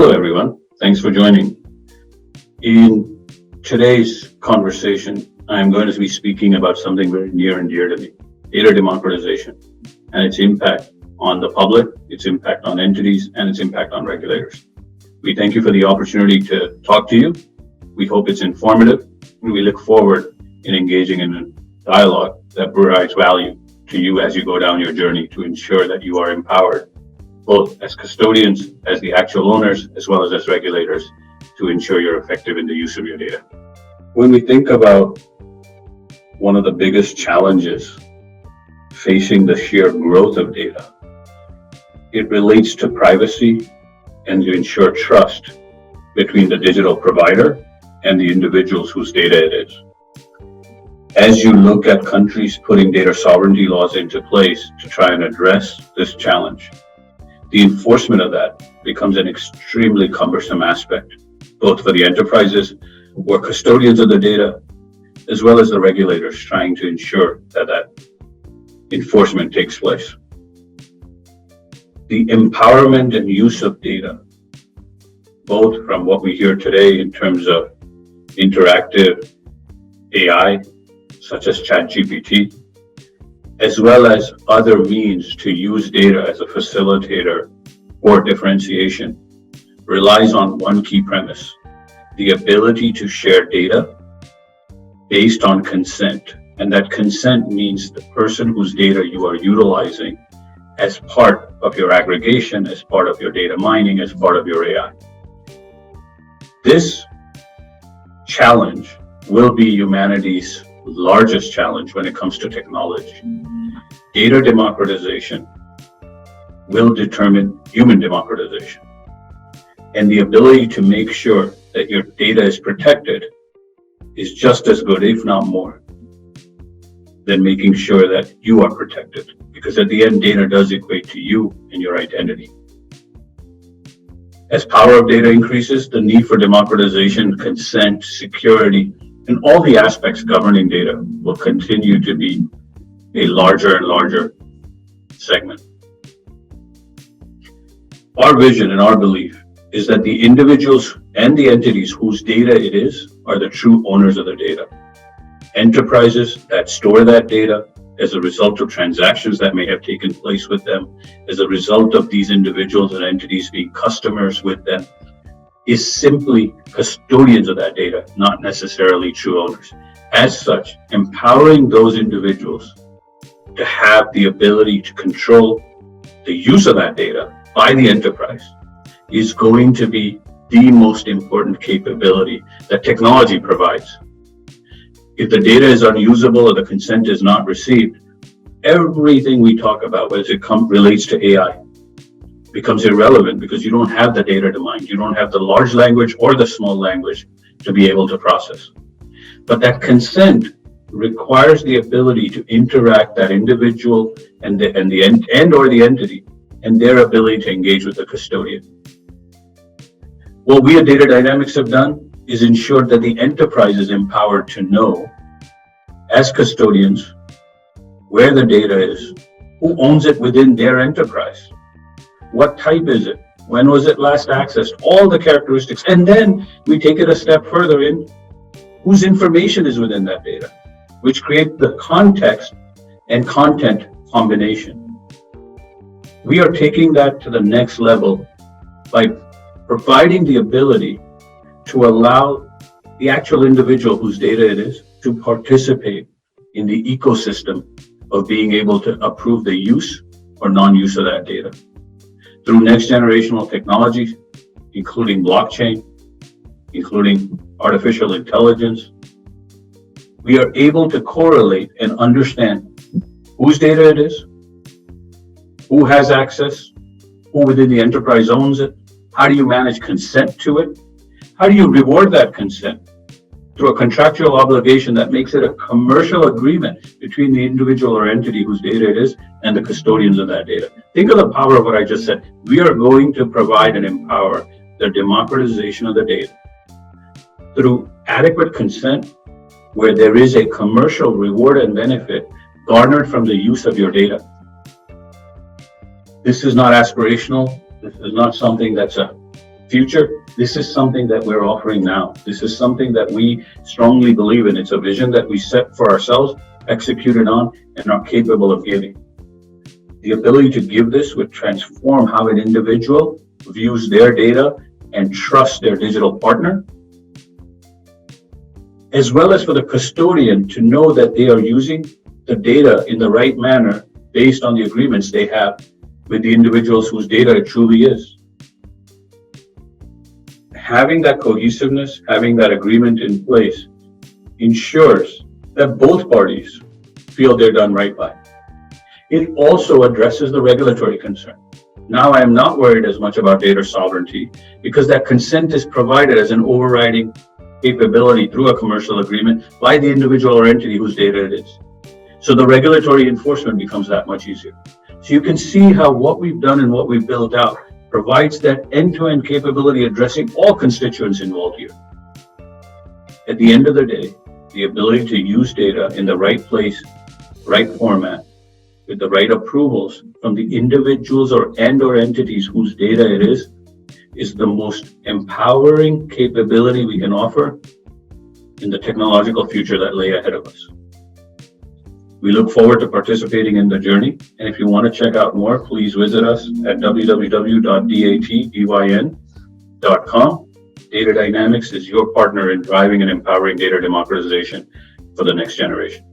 Hello, everyone. Thanks for joining. In today's conversation, I'm going to be speaking about something very near and dear to me, data democratization and its impact on the public, its impact on entities, and its impact on regulators. We thank you for the opportunity to talk to you. We hope it's informative, and we look forward in engaging in a dialogue that provides value to you as you go down your journey to ensure that you are empowered, both as custodians, as the actual owners, as well as regulators, to ensure you're effective in the use of your data. When we think about one of the biggest challenges facing the sheer growth of data, it relates to privacy and to ensure trust between the digital provider and the individuals whose data it is. As you look at countries putting data sovereignty laws into place to try and address this challenge, the enforcement of that becomes an extremely cumbersome aspect, both for the enterprises who are custodians of the data, as well as the regulators trying to ensure that enforcement takes place. The empowerment and use of data, both from what we hear today in terms of interactive AI, such as ChatGPT, as well as other means to use data as a facilitator or differentiation, relies on one key premise: the ability to share data based on consent. And that consent means the person whose data you are utilizing as part of your aggregation, as part of your data mining, as part of your AI. This challenge will be humanity's largest challenge when it comes to technology. Data democratization will determine human democratization. And the ability to make sure that your data is protected is just as good, if not more, than making sure that you are protected. Because at the end, data does equate to you and your identity. As power of data increases, the need for democratization, consent, security, and all the aspects governing data will continue to be a larger and larger segment. Our vision and our belief is that the individuals and the entities whose data it is are the true owners of the data. Enterprises that store that data as a result of transactions that may have taken place with them, as a result of these individuals and entities being customers with them, is simply custodians of that data, not necessarily true owners. As such, empowering those individuals to have the ability to control the use of that data by the enterprise is going to be the most important capability that technology provides. If the data is unusable or the consent is not received, everything we talk about as it relates to AI becomes irrelevant, because you don't have the data to mine. You don't have the large language or the small language to be able to process. But that consent requires the ability to interact that individual and the entity and their ability to engage with the custodian. What we at Data Dynamics have done is ensure that the enterprise is empowered to know, as custodians, where the data is, who owns it within their enterprise, what type is it, when was it last accessed, all the characteristics. And then we take it a step further in whose information is within that data, which creates the context and content combination. We are taking that to the next level by providing the ability to allow the actual individual whose data it is to participate in the ecosystem of being able to approve the use or non-use of that data. Through next generational technologies, including blockchain, including artificial intelligence, we are able to correlate and understand whose data it is, who has access, who within the enterprise owns it, how do you manage consent to it, how do you reward that consent through a contractual obligation that makes it a commercial agreement between the individual or entity whose data it is and the custodians of that data. Think of the power of what I just said. We are going to provide and empower the democratization of the data through adequate consent, where there is a commercial reward and benefit garnered from the use of your data. This is not aspirational. This is not something that's a Future, this is something that we're offering now. This is something that we strongly believe in. It's a vision that we set for ourselves, executed on, and are capable of giving. The ability to give this would transform how an individual views their data and trusts their digital partner, as well as for the custodian to know that they are using the data in the right manner based on the agreements they have with the individuals whose data it truly is. Having that cohesiveness, having that agreement in place ensures that both parties feel they're done right by. It also addresses the regulatory concern. Now I am not worried as much about data sovereignty because that consent is provided as an overriding capability through a commercial agreement by the individual or entity whose data it is. So the regulatory enforcement becomes that much easier. So you can see how what we've done and what we've built out provides that end-to-end capability addressing all constituents involved here. At the end of the day, the ability to use data in the right place, right format, with the right approvals from the individuals or entities whose data it is the most empowering capability we can offer in the technological future that lay ahead of us. We look forward to participating in the journey, and if you want to check out more, please visit us at www.datdyn.com. Data Dynamics is your partner in driving and empowering data democratization for the next generation.